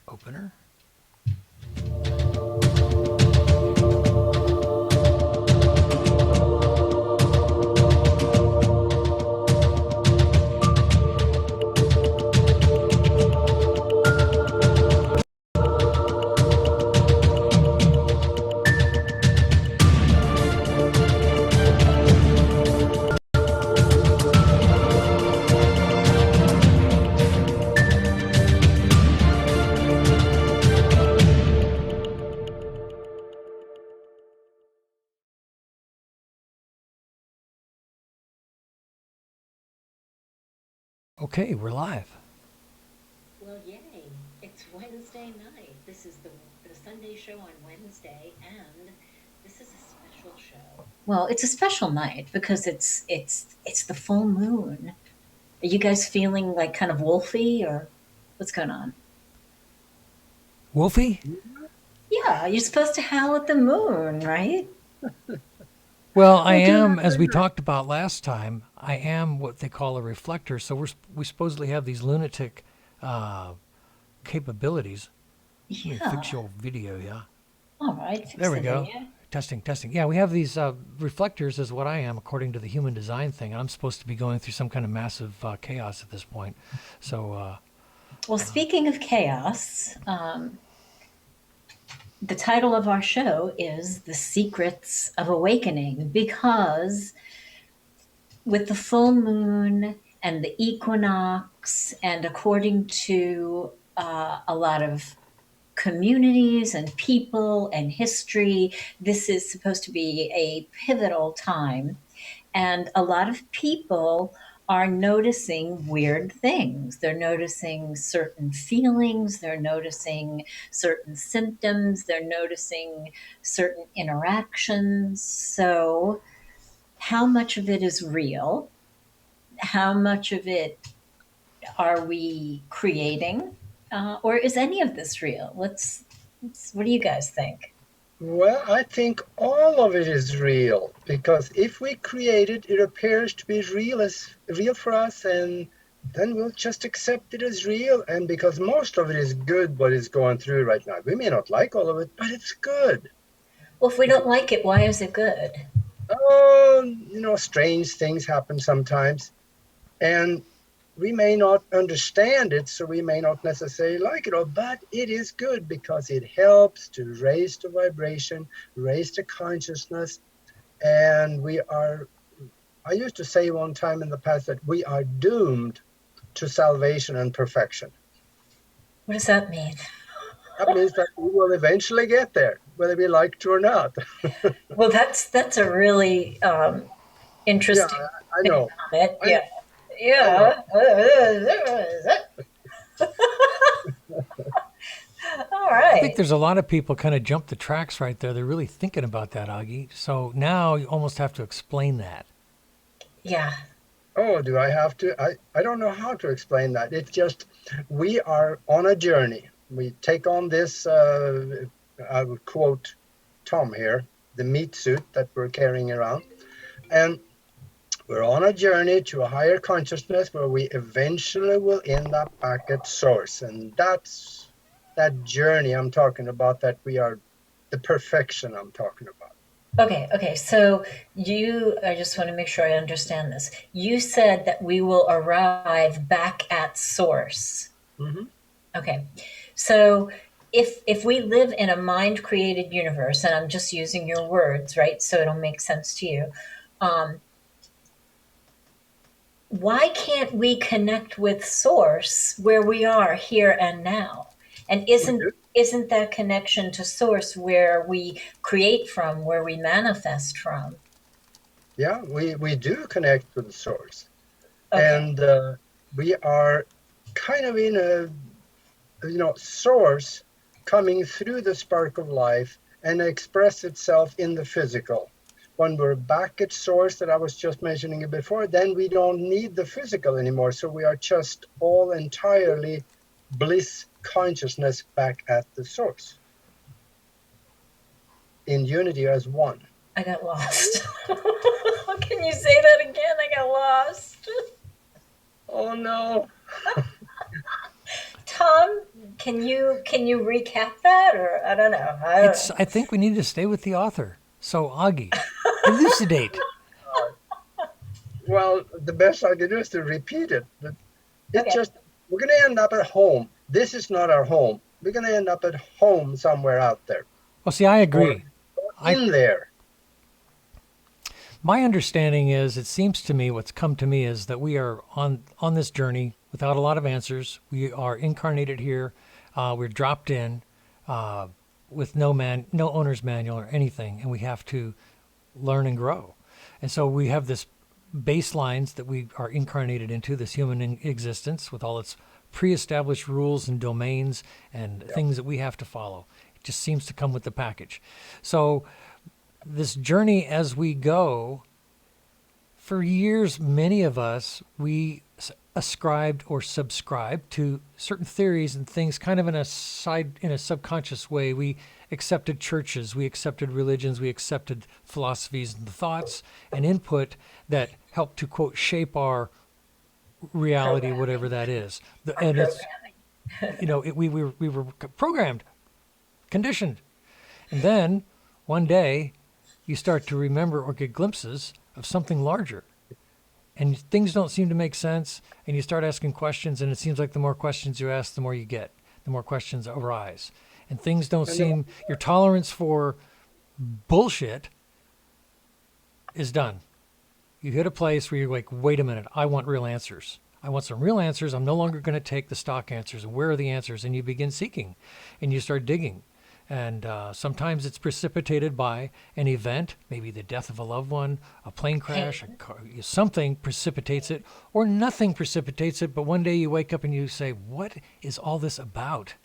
Opener. Okay, we're live. Well, yay. It's Wednesday night. This is the Sunday show on Wednesday, and this is a special show. Well, it's a special night because it's the full moon. Are you guys feeling like kind of wolfy or what's going on? Wolfie? Yeah, you're supposed to howl at the moon, right? Well, I Well, do am, that as we later. talked about last time, I am what they call a reflector. So we supposedly have these lunatic capabilities. Let me Yeah. fix your video, yeah. All right, There fix we the go. video. Testing, testing. Yeah, we have these reflectors, is what I am, according to the human design thing. And I'm supposed to be going through some kind of massive chaos at this point. So, Well, speaking of chaos, the title of our show is The Secrets of Awakening because with the full moon and the equinox, and according to a lot of communities and people and history, this is supposed to be a pivotal time. And a lot of people are noticing weird things. They're noticing certain feelings, they're noticing certain symptoms, they're noticing certain interactions. So, how much of it is real? How much of it are we creating? Or is any of this real? What do you guys think? Well, I think all of it is real because if we create it, it appears to be real for us, and then we'll just accept it as real. And because most of it is good, what is going through right now, we may not like all of it, but it's good. Well, if we don't like it, why is it good? Oh, strange things happen sometimes, and we may not understand it, so we may not necessarily like it all, but it is good because it helps to raise the vibration, raise the consciousness, and I used to say one time in the past that we are doomed to salvation and perfection. What does that mean? That means that we will eventually get there, whether we like to or not. Well, that's a really Yeah, interesting I spin know. on it. I, Yeah, I know. yeah. All I think right. there's a lot of people kind of jump the tracks right there. They're really thinking about that, Augie. So now you almost have to explain that. Yeah. Oh, do I have to? I don't know how to explain that. It's just we are on a journey. We take on this, I would quote Tom here, the meat suit that we're carrying around. And we're on a journey to a higher consciousness where we eventually will end up back at source. And that's that journey I'm talking about, that we are the perfection I'm talking about. Okay, okay. So I just want to make sure I understand this. You said that we will arrive back at source. Hmm. Okay. So if we live in a mind created universe, and I'm just using your words, right? So it'll make sense to you. Um, why can't we connect with source where we are here and now? And We do. isn't that connection to source where we create from, where we manifest from? Yeah, we do connect with the source. Okay. And we are kind of in a source coming through the spark of life and express itself in the physical. When we're back at source that I was just mentioning before, then we don't need the physical anymore. So we are just all entirely bliss consciousness back at the source in unity as one. I got lost. Can you say that again? I got lost. Oh no. Tom, Can you recap that, or I don't know. I think we need to stay with the author. So Aage, elucidate. Well, the best I can do is to repeat it. But it's Okay. just, we're going to end up at home. This is not our home. We're going to end up at home somewhere out there. Well, see, I agree. In there. My understanding is, it seems to me, what's come to me is that we are on this journey without a lot of answers. We are incarnated here. We're dropped in with no owner's manual or anything, and we have to learn and grow. And so we have this baselines that we are incarnated into, this human existence with all its pre-established rules and domains and things that we have to follow. It just seems to come with the package. So this journey as we go, for years, many of us, we ascribed or subscribed to certain theories and things kind of in a subconscious way. We accepted churches, we accepted religions, we accepted philosophies and thoughts and input that helped to, quote, shape our reality, whatever that is. And it's, we were programmed, conditioned. And then one day you start to remember or get glimpses of something larger. And things don't seem to make sense, and you start asking questions, and it seems like the more questions you ask, the more you get, the more questions arise. And things don't seem, your tolerance for bullshit is done. You hit a place where you're like, wait a minute, I want real answers. I want some real answers. I'm no longer going to take the stock answers. And where are the answers? And you begin seeking, and you start digging. And sometimes it's precipitated by an event, maybe the death of a loved one, a plane crash, something precipitates it, or nothing precipitates it. But one day you wake up and you say, what is all this about?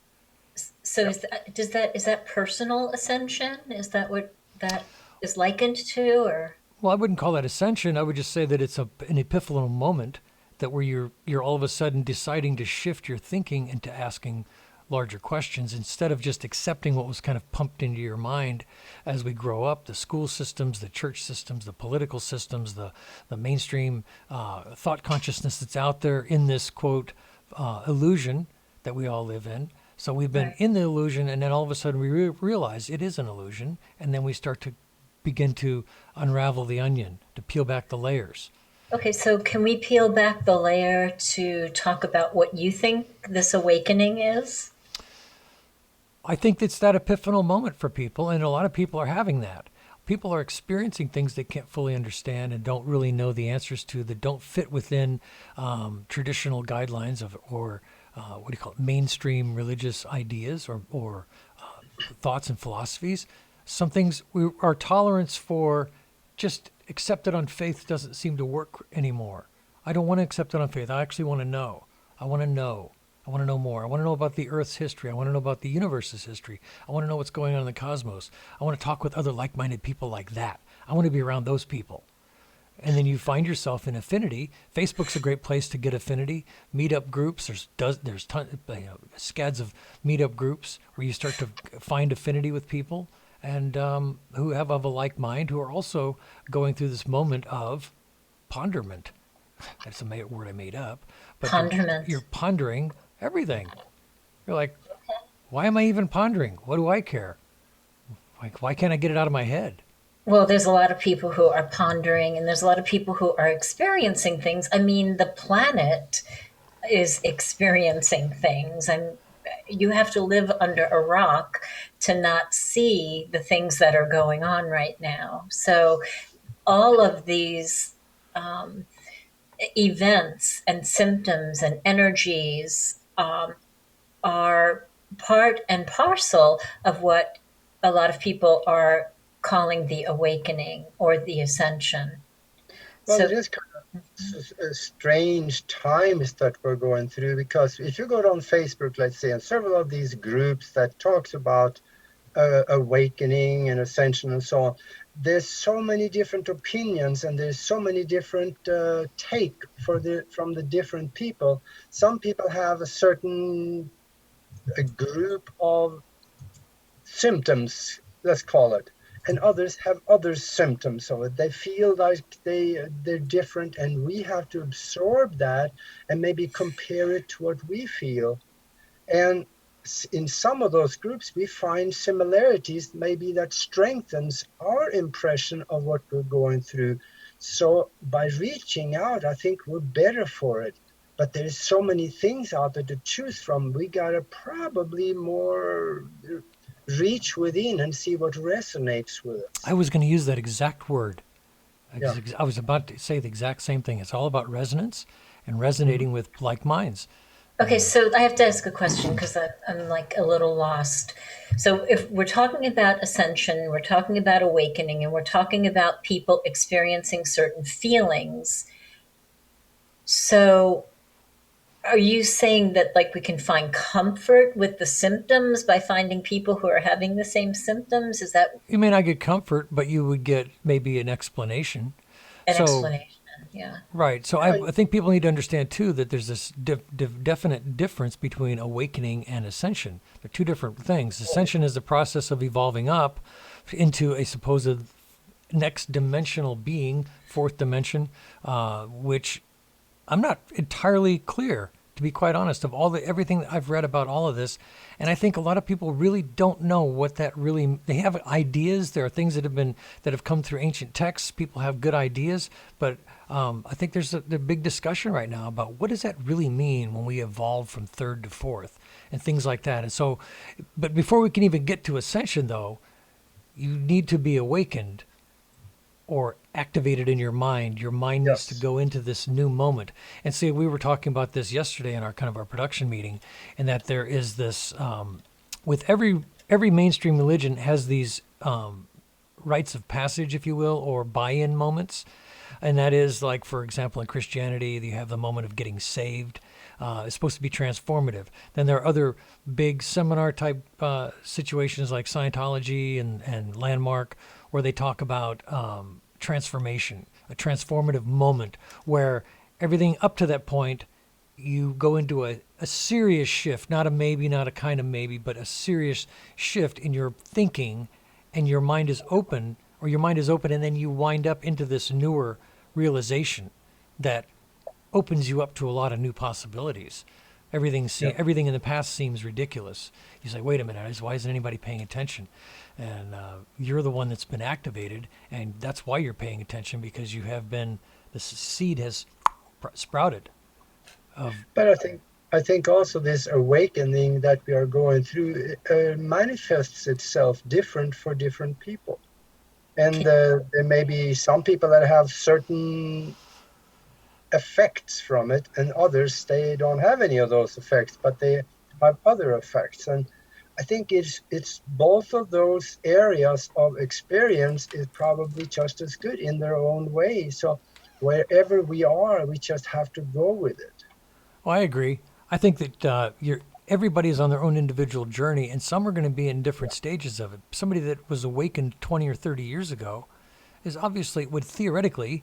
So is that personal ascension? Is that what that is likened to, or? Well, I wouldn't call that ascension. I would just say that it's an epiphanal moment that where you're all of a sudden deciding to shift your thinking into asking larger questions instead of just accepting what was kind of pumped into your mind as we grow up, the school systems, the church systems, the political systems, the mainstream thought consciousness that's out there in this, quote, illusion that we all live in. So we've been in the illusion, and then all of a sudden we realize it is an illusion, and then we start to begin to unravel the onion, to peel back the layers. Okay, so can we peel back the layer to talk about what you think this awakening is? I think it's that epiphanal moment for people, and a lot of people are having that. People are experiencing things they can't fully understand and don't really know the answers to, that don't fit within traditional guidelines or mainstream religious ideas or thoughts and philosophies. Some things, our tolerance for just accept it on faith doesn't seem to work anymore. I don't want to accept it on faith. I actually want to know. I want to know. I want to know more. I want to know about the Earth's history. I want to know about the universe's history. I want to know what's going on in the cosmos. I want to talk with other like-minded people like that. I want to be around those people. And then you find yourself in affinity. Facebook's a great place to get affinity. Meetup groups. There's scads of meetup groups where you start to find affinity with people and who have of a like mind, who are also going through this moment of ponderment. That's a word I made up. But Ponderment. You're pondering everything. You're like, why am I even pondering? What do I care? Like, why can't I get it out of my head? Well, there's a lot of people who are pondering, and there's a lot of people who are experiencing things. I mean, the planet is experiencing things, and you have to live under a rock to not see the things that are going on right now. So all of these events and symptoms and energies are part and parcel of what a lot of people are calling the awakening or the ascension. Well, it is kind of a strange times that we're going through, because if you go on Facebook, let's say, and several of these groups that talks about awakening and ascension and so on, there's so many different opinions and there's so many different take from the different people. Some people have a group of symptoms, let's call it, and others have other symptoms of it. They feel like they're different, and we have to absorb that and maybe compare it to what we feel. And in some of those groups, we find similarities, maybe that strengthens our impression of what we're going through. So by reaching out, I think we're better for it. But there's so many things out there to choose from. We gotta probably more reach within and see what resonates with us. I was going to use that exact word. Yeah. I was about to say the exact same thing. It's all about resonance and resonating with like minds. Okay, so I have to ask a question because I'm like a little lost. So if we're talking about ascension, we're talking about awakening, and we're talking about people experiencing certain feelings. So are you saying that like we can find comfort with the symptoms by finding people who are having the same symptoms? Is that You may not get comfort, but you would get maybe an explanation. an So, explanation? Yeah. right. So I think people need to understand too that there's this definite difference between awakening and ascension. They're two different things. Ascension is the process of evolving up into a supposed next dimensional being, fourth dimension, which I'm not entirely clear, to be quite honest, of everything that I've read about all of this. And I think a lot of people really don't know what that really. They have ideas. There are things that have come through ancient texts. People have good ideas, but I think there's a big discussion right now about what does that really mean when we evolve from third to fourth and things like that. And so, but before we can even get to ascension, though, you need to be awakened or activated in your mind. Your mind needs to Yes. go into this new moment. And see, we were talking about this yesterday in our kind of our production meeting, and that there is this with every mainstream religion has these rites of passage, if you will, or buy-in moments. And that is like, for example, in Christianity, you have the moment of getting saved. It's supposed to be transformative. Then there are other big seminar type situations like Scientology and Landmark, where they talk about transformation, a transformative moment where everything up to that point, you go into a serious shift, not a maybe, not a kind of maybe, but a serious shift in your thinking, and your mind is open, and then you wind up into this newer realization that opens you up to a lot of new possibilities. Everything in the past seems ridiculous. You say, wait a minute, why isn't anybody paying attention? And you're the one that's been activated, and that's why you're paying attention, because you have been, the seed has sprouted. But I think also this awakening that we are going through manifests itself different for different people. And there may be some people that have certain effects from it, and others they don't have any of those effects, but they have other effects. And I think it's both of those areas of experience is probably just as good in their own way. So wherever we are, we just have to go with it. Well, I agree. I think that everybody is on their own individual journey, and some are going to be in different stages of it. Somebody that was awakened 20 or 30 years ago is obviously would theoretically,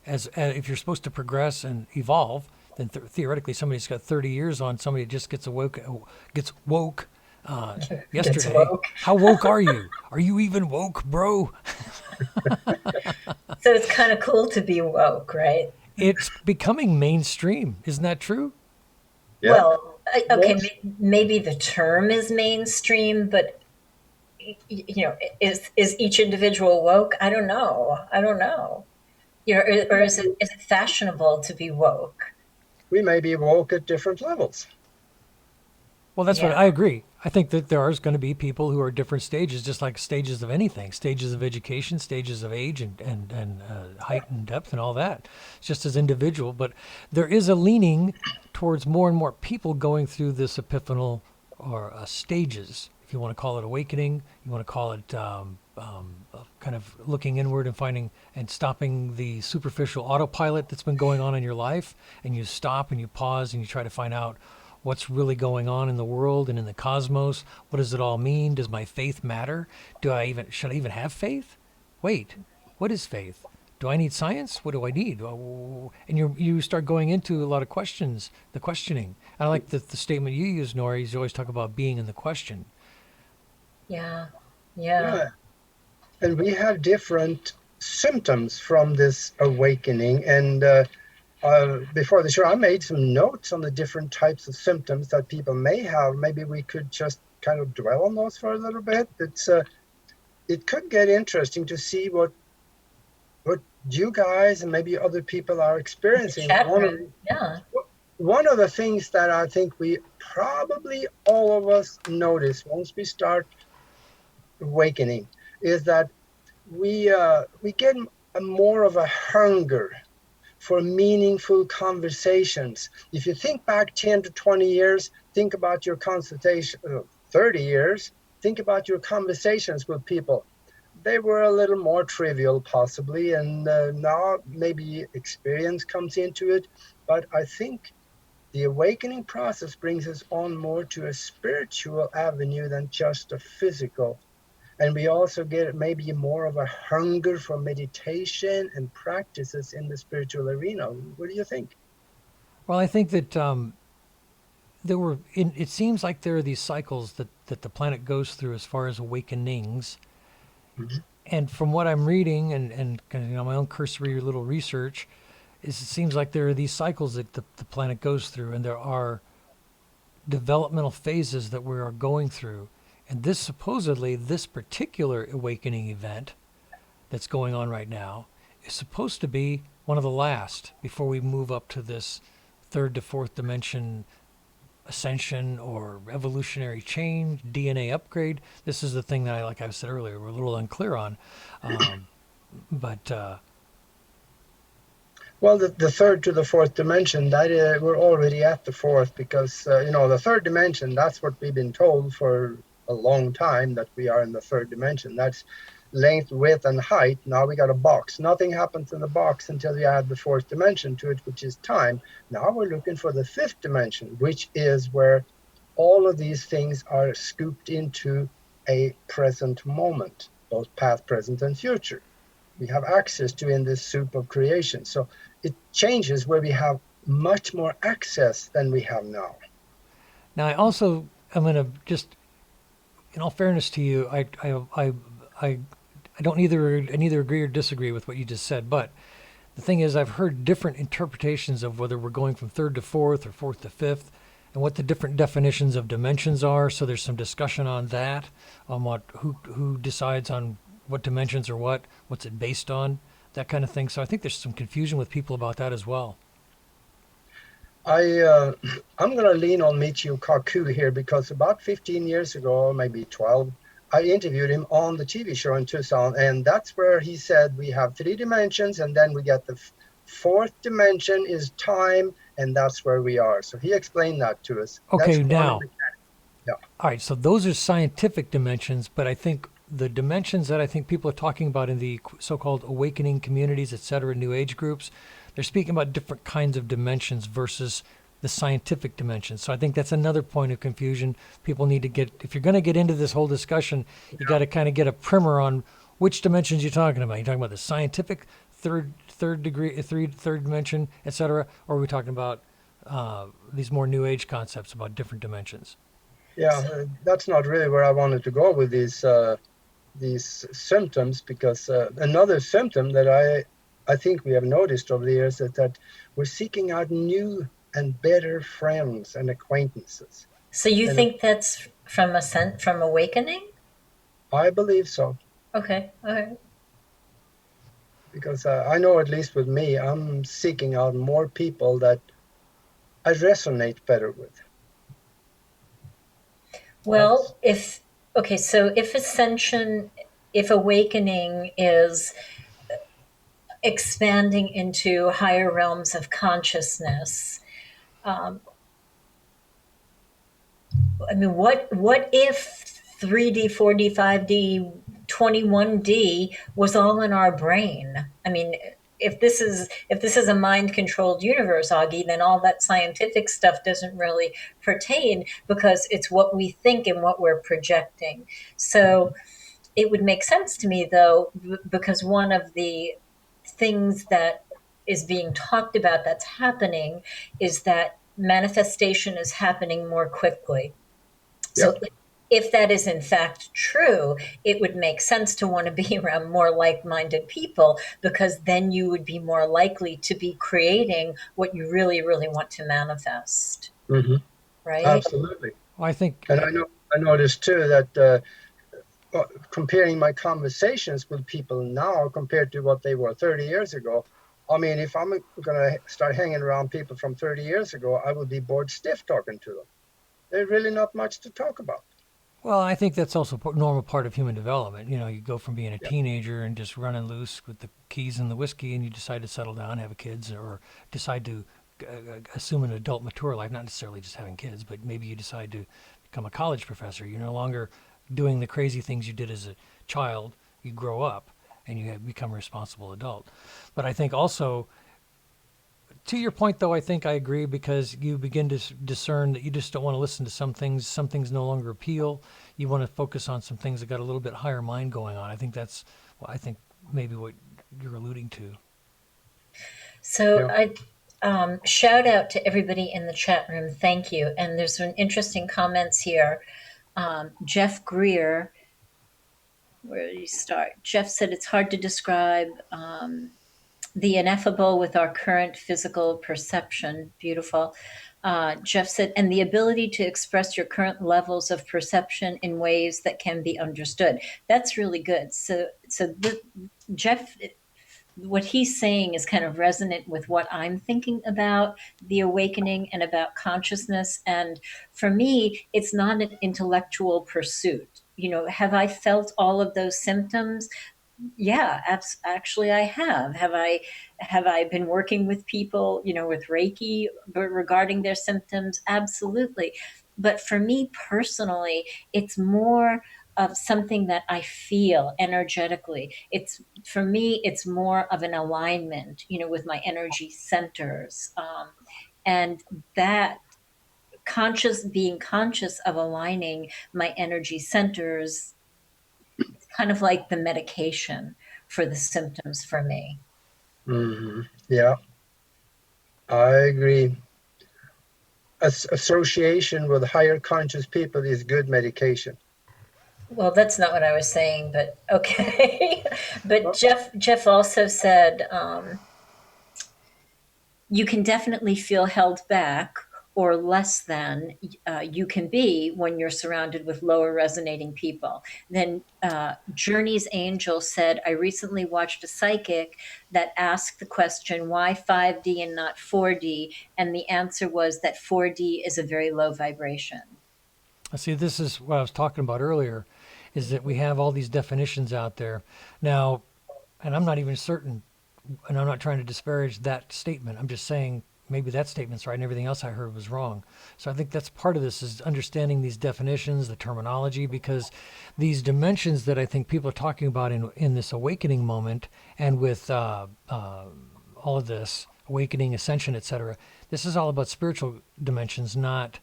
as if you're supposed to progress and evolve, then theoretically somebody's got 30 years on somebody that just gets woke yesterday. woke. How woke are you? Are you even woke, bro? So it's kind of cool to be woke, right? It's becoming mainstream. Isn't that true? Yeah. Well, okay, Yes. maybe the term is mainstream, but is each individual woke? I don't know. Or is it fashionable to be woke? We may be woke at different levels. Well, that's what Yeah. I agree. I think that there are going to be people who are different stages, just like stages of anything, stages of education, stages of age, and height and depth and all that. It's just as individual, but there is a leaning towards more and more people going through this epiphanal or stages. If you want to call it awakening, you want to call it kind of looking inward and finding and stopping the superficial autopilot that's been going on in your life, and you stop and you pause and you try to find out what's really going on in the world and in the cosmos. What does it all mean? Does my faith matter? Should I even have faith? Wait, what is faith? Do I need science? What do I need? And you start going into a lot of questions, the questioning. I like the statement you use, Nori, is you always talk about being in the question. Yeah. Yeah. And we have different symptoms from this awakening. And before the show, I made some notes on the different types of symptoms that people may have. Maybe we could just kind of dwell on those for a little bit. It could get interesting to see what you guys and maybe other people are experiencing. Chat room. Yeah. One of the things that I think we probably all of us notice once we start awakening is that we get more of a hunger for meaningful conversations. If you think back 10 to 20 years, think about your consultation, 30 years, think about your conversations with people. They were a little more trivial possibly, and now maybe experience comes into it. But I think the awakening process brings us on more to a spiritual avenue than just a physical. And we also get maybe more of a hunger for meditation and practices in the spiritual arena. What do you think? Well, I think that it seems like there are these cycles that the planet goes through as far as awakenings. Mm-hmm. And from what I'm reading and my own cursory little research, it seems like there are these cycles that the planet goes through, and there are developmental phases that we are going through. And this particular awakening event that's going on right now is supposed to be one of the last before we move up to this third to fourth dimension ascension or evolutionary change, DNA upgrade. This is the thing that like I said earlier, we're a little unclear on. Well, the third to the fourth dimension, that we're already at the fourth, because the third dimension, that's what we've been told for a long time, that we are in the third dimension. That's length, width, and height. Now we got a box. Nothing happens in the box until we add the fourth dimension to it, which is time. Now we're looking for the fifth dimension, which is where all of these things are scooped into a present moment, both past, present, and future. We have access to in this soup of creation. So it changes where we have much more access than we have now. Now, I'm going to just, in all fairness to you, I don't neither agree or disagree with what you just said, but the thing is, I've heard different interpretations of whether we're going from third to fourth or fourth to fifth, and what the different definitions of dimensions are. So there's some discussion on that, on who decides on what dimensions are what's it based on, that kind of thing. So I think there's some confusion with people about that as well. I'm going to lean on Michio Kaku here, because about 15 years ago, maybe 12, I interviewed him on the TV show in Tucson, and that's where he said we have three dimensions, and then we get the fourth dimension is time, and that's where we are. So he explained that to us. Okay, now, yeah. All right, so those are scientific dimensions, but I think the dimensions that I think people are talking about in the so-called awakening communities, et cetera, New Age groups, they're speaking about different kinds of dimensions versus the scientific dimensions. So I think that's another point of confusion. People need to get, if you're going to get into this whole discussion, you got to kind of get a primer on which dimensions you're talking about. You're talking about the scientific third dimension, et cetera, or are we talking about these more New Age concepts about different dimensions? Yeah, that's not really where I wanted to go with these symptoms, because another symptom that I think we have noticed over the years is that we're seeking out new and better friends and acquaintances. So you think that's from awakening? I believe so. Okay, all right. Because I know, at least with me, I'm seeking out more people that I resonate better with. Well, if awakening is expanding into higher realms of consciousness, I mean, what if 3D, 4D, 5D, 21D was all in our brain? I mean, if this is a mind-controlled universe, Aage, then all that scientific stuff doesn't really pertain, because it's what we think and what we're projecting. So it would make sense to me, though, because one of the things that is being talked about that's happening is that manifestation is happening more quickly. So Yep. if that is in fact true, it would make sense to want to be around more like-minded people, because then you would be more likely to be creating what you really, really want to manifest, Hmm. right? Absolutely. Well, I think, And I noticed too that comparing my conversations with people now compared to what they were 30 years ago, I mean, if I'm going to start hanging around people from 30 years ago, I would be bored stiff talking to them. There's really not much to talk about. well, I think that's also a normal part of human development. You know, you go from being a Yeah. teenager and just running loose with the keys and the whiskey, and you decide to settle down, have kids, or decide to assume an adult, mature life. Not necessarily just having kids, but maybe you decide to become a college professor. You're no longer doing the crazy things you did as a child. You grow up and you have become a responsible adult. But I think also, to your point, though, I think I agree, because you begin to discern that you just don't want to listen to some things. Some things no longer appeal. You want to focus on some things that got a little bit higher mind going on. I think that's, well, I think maybe what you're alluding to. So Yeah. I shout out to everybody in the chat room. Thank you. And there's some interesting comments here. Jeff Greer, where do you start? Jeff said it's hard to describe the ineffable with our current physical perception. Beautiful. Jeff said, and the ability to express your current levels of perception in ways that can be understood. That's really good. Jeff, what he's saying is kind of resonant with what I'm thinking about the awakening and about consciousness. And for me, it's not an intellectual pursuit. You know, have I felt all of those symptoms? Yeah, actually I have. Have I been working with people, you know, with Reiki regarding their symptoms? Absolutely. But for me personally, it's more of something that I feel energetically. It's, for me, it's more of an alignment, you know, with my energy centers, and that being conscious of aligning my energy centers, kind of like the medication for the symptoms for me. Hmm. Yeah, I agree. Association with higher conscious people is good medication. Well, that's not what I was saying, but okay. But Well, Jeff also said, you can definitely feel held back or less than you can be when you're surrounded with lower resonating people. Then Journey's Angel said, I recently watched a psychic that asked the question, why 5D and not 4D? And the answer was that 4D is a very low vibration. See, this is what I was talking about earlier, is that we have all these definitions out there now, and I'm not even certain, and I'm not trying to disparage that statement. I'm just saying maybe that statement's right and everything else I heard was wrong. So I think that's part of this, is understanding these definitions, the terminology, because these dimensions that I think people are talking about in this awakening moment, and with all of this awakening, ascension, etc. This is all about spiritual dimensions, not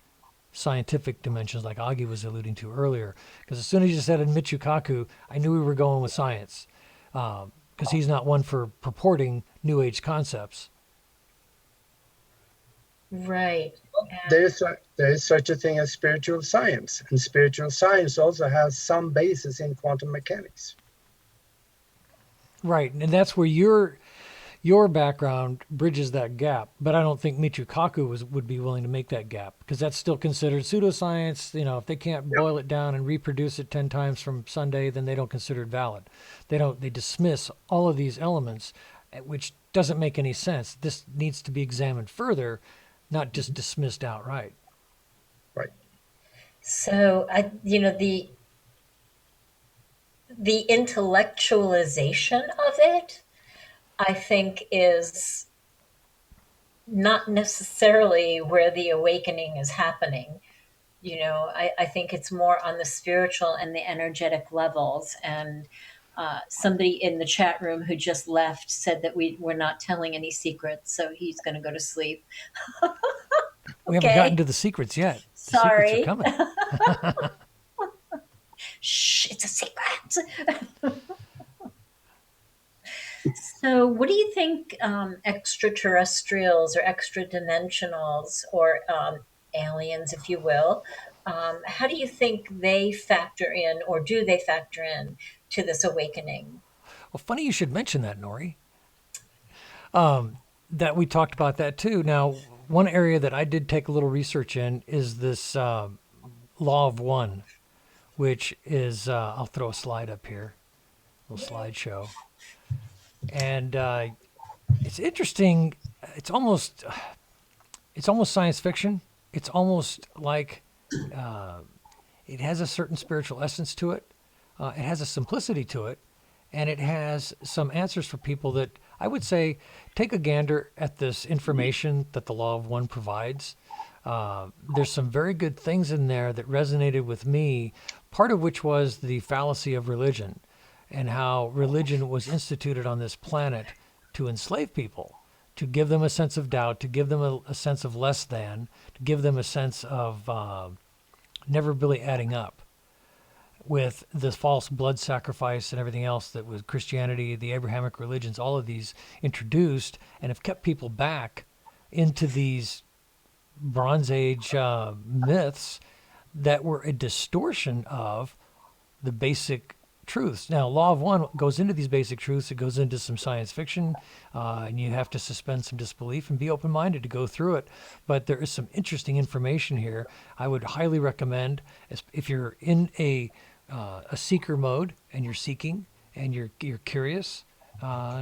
scientific dimensions like Aage was alluding to earlier. Because as soon as you said Michikaku, I knew we were going with science, because he's not one for purporting New Age concepts. Right. there is such a thing as spiritual science, and spiritual science also has some basis in quantum mechanics. Right, and that's where your background bridges that gap. But I don't think Michikaku would be willing to make that gap, because that's still considered pseudoscience. You know, if they can't Yeah. boil it down and reproduce it 10 times from Sunday, then they don't consider it valid. They dismiss all of these elements, which doesn't make any sense. This needs to be examined further, not just dismissed outright. Right. So the intellectualization of it, I think, is not necessarily where the awakening is happening. You know, I think it's more on the spiritual and the energetic levels. And somebody in the chat room who just left said that we're not telling any secrets, so he's going to go to sleep. We haven't gotten Okay, to the secrets yet. The secrets are sorry. coming. Shh, it's a secret. So, what do you think extraterrestrials or extra dimensionals or aliens, if you will, How do you think they factor in, or do they factor in to this awakening? Well, funny you should mention that, Nori. That we talked about that too. Now, one area that I did take a little research in is this law of one, which is I'll throw a slide up here, a little slideshow, and it's interesting. It's almost science fiction. It's almost like it has a certain spiritual essence to it. It has a simplicity to it, and it has some answers for people that I would say take a gander at this information that the Law of One provides. There's some very good things in there that resonated with me, part of which was the fallacy of religion and how religion was instituted on this planet to enslave people, to give them a sense of doubt, to give them a sense of less than, to give them a sense of never really adding up with the false blood sacrifice and everything else that was Christianity, the Abrahamic religions, all of these introduced and have kept people back into these Bronze Age myths that were a distortion of the basic truths. Now, Law of One goes into these basic truths. It goes into some science fiction, and you have to suspend some disbelief and be open-minded to go through it. But there is some interesting information here. I would highly recommend, if you're in a seeker mode and you're seeking and you're curious,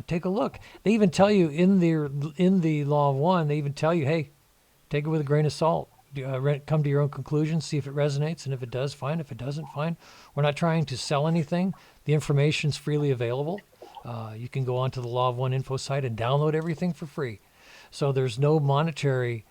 take a look. They even tell you in the Law of One. They even tell you, hey, take it with a grain of salt. Come to your own conclusions, see if it resonates, and if it does, fine. If it doesn't, fine. We're not trying to sell anything. The information's freely available. You can go onto the Law of One info site and download everything for free. So there's no monetary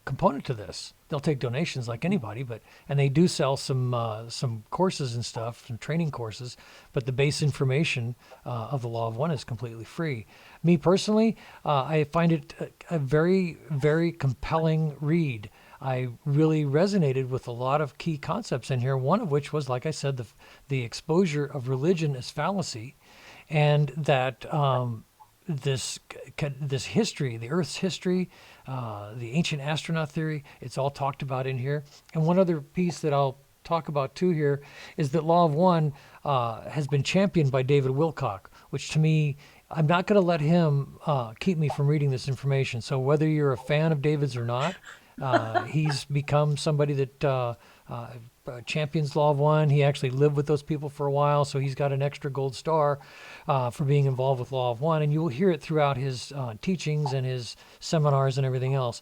component to this. They'll take donations like anybody, and they do sell some courses and stuff, some training courses, but the base information of the Law of One is completely free. Me personally, I find it a very, very compelling read. I really resonated with a lot of key concepts in here, one of which was, like I said, the exposure of religion as fallacy, and that this history, the Earth's history, the ancient astronaut theory, it's all talked about in here. And one other piece that I'll talk about too here is that Law of One has been championed by David Wilcock, which to me, I'm not going to let him keep me from reading this information. So whether you're a fan of David's or not, he's become somebody that champions Law of One. He actually lived with those people for a while, so he's got an extra gold star for being involved with Law of One, and you will hear it throughout his teachings and his seminars and everything else.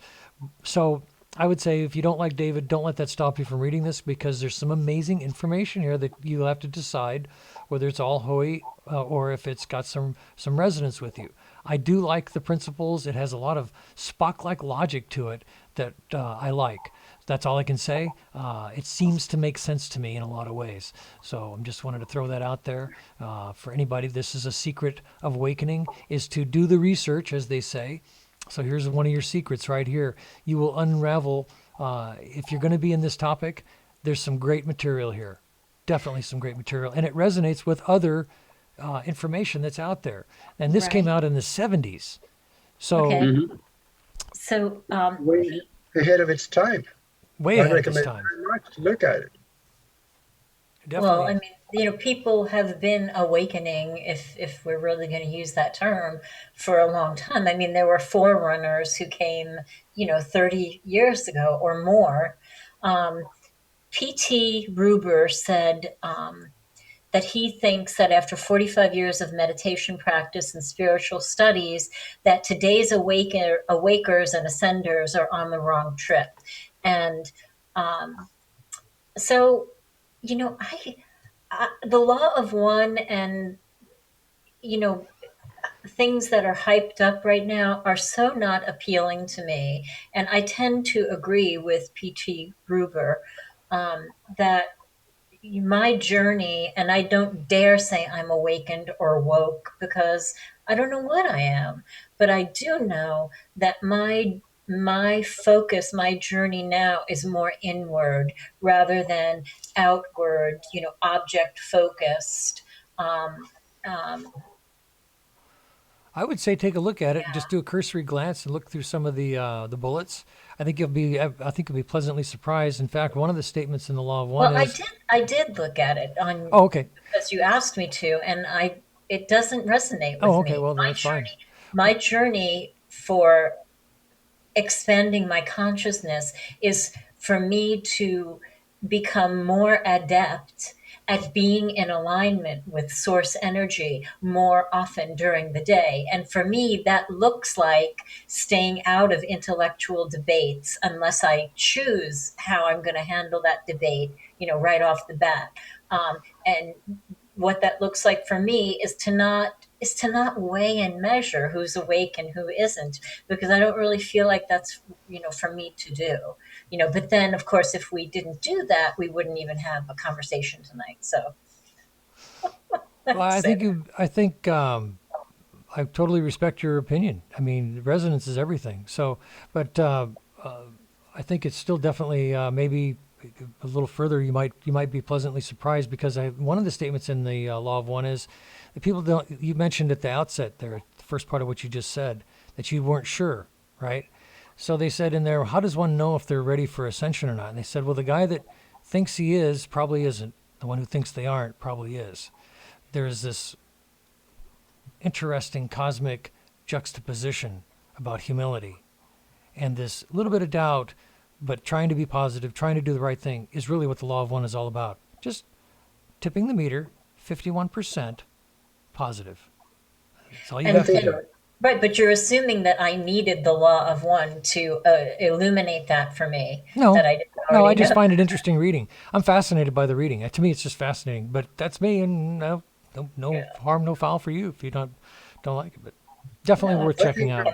So I would say if you don't like David, don't let that stop you from reading this, because there's some amazing information here that you'll have to decide whether it's all hooey or if it's got some resonance with you. I do like the principles. It has a lot of Spock-like logic to it that I like. That's all I can say. It seems to make sense to me in a lot of ways. So I'm just wanted to throw that out there for anybody. This is a secret of awakening, is to do the research, as they say. So here's one of your secrets right here. You will unravel, if you're going to be in this topic, there's some great material here. Definitely some great material. And it resonates with other information that's out there. And this came out in the 70s. So, okay. So way ahead of its time. Way ahead of its time. Very much to look at it. Definitely. well, I mean, people have been awakening, if we're really going to use that term, for a long time. I mean, there were forerunners who came, 30 years ago or more. P.T. Ruber said that he thinks that after 45 years of meditation practice and spiritual studies, that today's awakers and ascenders are on the wrong trip. And so, the Law of One and, things that are hyped up right now are so not appealing to me. And I tend to agree with P.T. Ruber that my journey, and I don't dare say I'm awakened or woke, because I don't know what I am, but I do know that my focus, my journey now is more inward rather than outward, object focused. I would say take a look at it. Just do a cursory glance and look through some of the bullets. I think you'll be pleasantly surprised. In fact, one of the statements in the Law of One Well, is, I did look at it on oh, okay. because you asked me to, and it doesn't resonate with Oh, okay. me. Well, then that's fine. My journey for expanding my consciousness is for me to become more adept at being in alignment with source energy more often during the day. And for me, that looks like staying out of intellectual debates unless I choose how I'm going to handle that debate, right off the bat. And what that looks like for me is to not weigh and measure who's awake and who isn't, because I don't really feel like that's for me to do. But then of course if we didn't do that, we wouldn't even have a conversation tonight. So Well, I totally respect your opinion. I mean, resonance is everything. So, but I think it's still definitely maybe a little further. You might be pleasantly surprised because one of the statements in the Law of One is that people don't. You mentioned at the outset there, the first part of what you just said, that you weren't sure, right? So they said in there, how does one know if they're ready for ascension or not? And they said, well, the guy that thinks he is probably isn't. The one who thinks they aren't probably is. There's this interesting cosmic juxtaposition about humility, and this little bit of doubt, but trying to be positive, trying to do the right thing is really what the Law of One is all about. Just tipping the meter, 51% positive. That's all you have to do. Right, but you're assuming that I needed the Law of One to illuminate that for me. No, That I didn't no, I already just know. find it interesting reading. I'm fascinated by the reading. To me, it's just fascinating. But that's me, and no harm, no foul for you if you don't like it. But definitely worth checking out.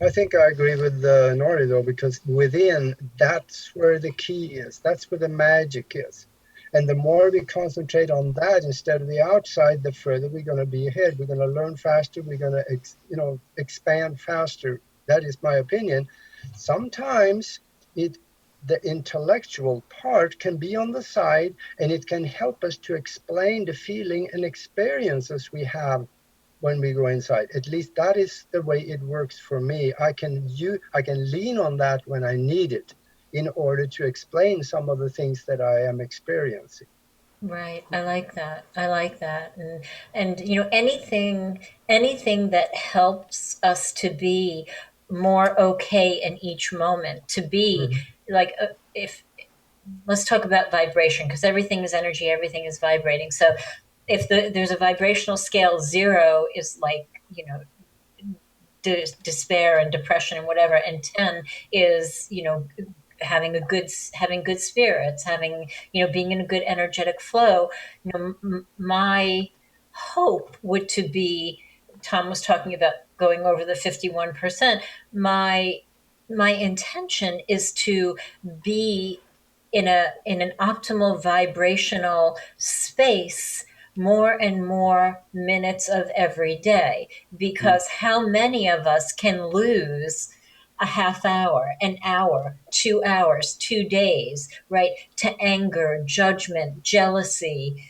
I think I agree with Nori though, because within, that's where the key is. That's where the magic is. And the more we concentrate on that instead of the outside, the further we're going to be ahead. We're going to learn faster. We're going to expand faster. That is my opinion. Sometimes the intellectual part can be on the side, and it can help us to explain the feeling and experiences we have when we go inside. At least that is the way it works for me. I can lean on that when I need it in order to explain some of the things that I am experiencing. Right. I like that. And anything that helps us to be more okay in each moment, to be like if let's talk about vibration, because everything is energy, everything is vibrating. So if there's a vibrational scale, 0 is like, despair and depression and whatever, and 10 is, having good spirits, having, being in a good energetic flow. My hope would to be, Tom was talking about going over the 51%. My intention is to be in an optimal vibrational space more and more minutes of every day, because how many of us can lose a half hour, an hour, 2 hours, 2 days, right, to anger, judgment, jealousy,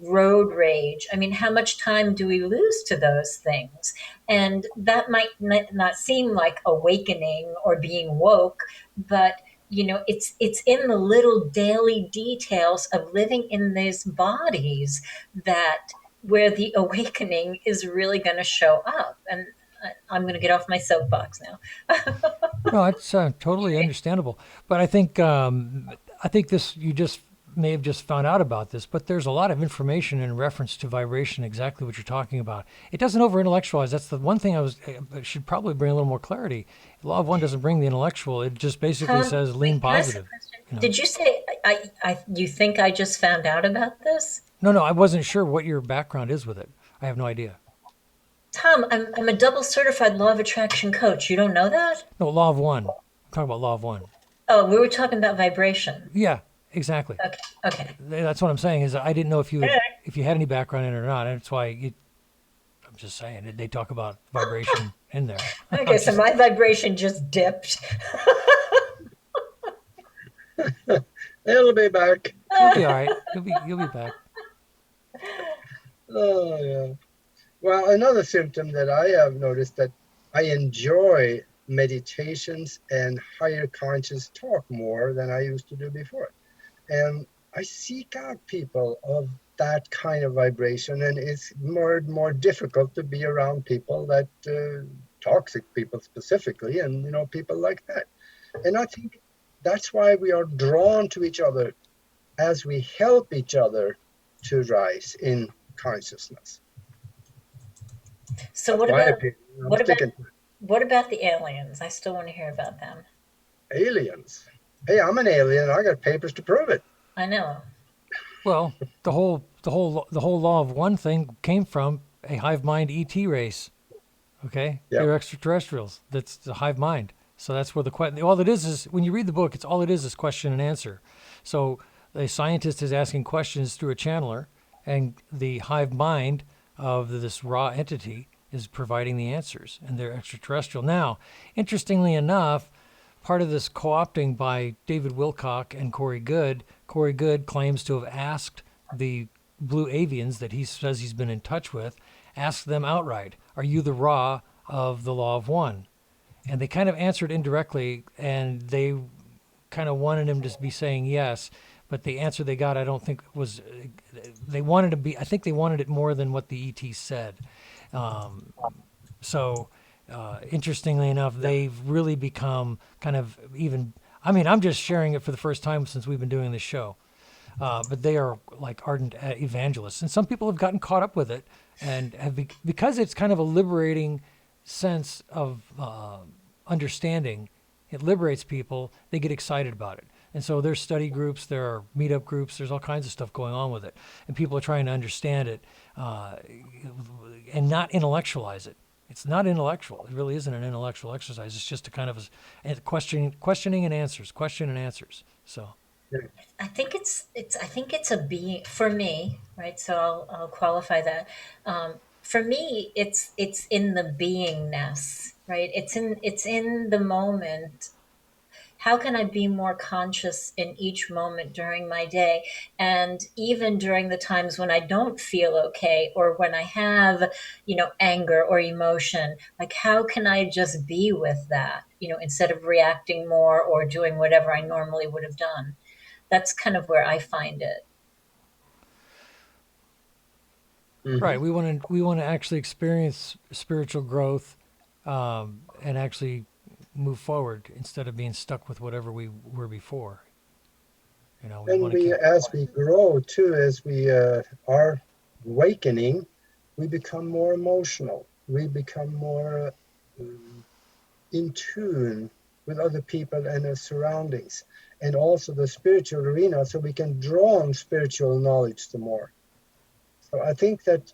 road rage? I mean, how much time do we lose to those things? And that might not seem like awakening or being woke, but it's in the little daily details of living in these bodies that where the awakening is really going to show up. And I'm going to get off my soapbox now. No, it's totally understandable. But I think this you just may have just found out about this, but there's a lot of information in reference to vibration, exactly what you're talking about. It doesn't over intellectualize. That's the one thing I should probably bring a little more clarity. Law of One doesn't bring the intellectual. It just basically says lean positive. Did you say you think I just found out about this? No, I wasn't sure what your background is with it. I have no idea. Tom, I'm a double certified law of attraction coach. You don't know that? No, Law of One. I'm talking about Law of One. Oh, we were talking about vibration. Yeah, exactly. Okay. That's what I'm saying is I didn't know if you had any background in it or not. And that's why I'm just saying they talk about vibration in there. Okay, so my vibration just dipped. It'll be back. You'll be all right. You'll be back. Oh yeah. Well, another symptom that I have noticed that I enjoy meditations and higher conscious talk more than I used to do before. And I seek out people of that kind of vibration, and it's more and more difficult to be around people that toxic people specifically, and people like that. And I think that's why we are drawn to each other as we help each other to rise in consciousness. So That's what my about opinion. I'm what about sticking to what about the aliens? I still want to hear about them. aliens. Hey, I'm an alien. I got papers to prove it. I know. Well, the whole law of one thing came from a hive mind ET race. Okay, Yeah. they're extraterrestrials. That's the hive mind. So that's where the question. All it is when you read the book, it's all it is question and answer. So a scientist is asking questions through a channeler, and the hive mind of this raw entity is providing the answers, and they're extraterrestrial. Now, interestingly enough, part of this co-opting by David Wilcock and Corey Goode claims to have asked the blue avians that he says he's been in touch with, asked them outright, are you the Ra of the Law of One? And they kind of answered indirectly, and they kind of wanted him to be saying yes, but the answer they got, I don't think was, they wanted to be, I think they wanted it more than what the ET said. Interestingly enough, they've really become kind of even, I mean, I'm just sharing it for the first time since we've been doing this show. But they are like ardent evangelists. And some people have gotten caught up with it and have, because it's kind of a liberating sense of understanding, it liberates people, they get excited about it. And so there's study groups, there are meetup groups, there's all kinds of stuff going on with it. And people are trying to understand it and not intellectualize it. It's not intellectual. It really isn't an intellectual exercise. It's just a kind of a questioning and answers, question and answers. So. I think it's a being for me, right? So I'll qualify that. For me, it's in the beingness, right? It's in the moment. How can I be more conscious in each moment during my day, and even during the times when I don't feel okay, or when I have, anger or emotion? Like, how can I just be with that, instead of reacting more or doing whatever I normally would have done? That's kind of where I find it. Right. We want to actually experience spiritual growth, and actually move forward instead of being stuck with whatever we were before. And as we grow too, as we are awakening, we become more emotional. We become more in tune with other people and their surroundings, and also the spiritual arena, so we can draw on spiritual knowledge the more. So I think that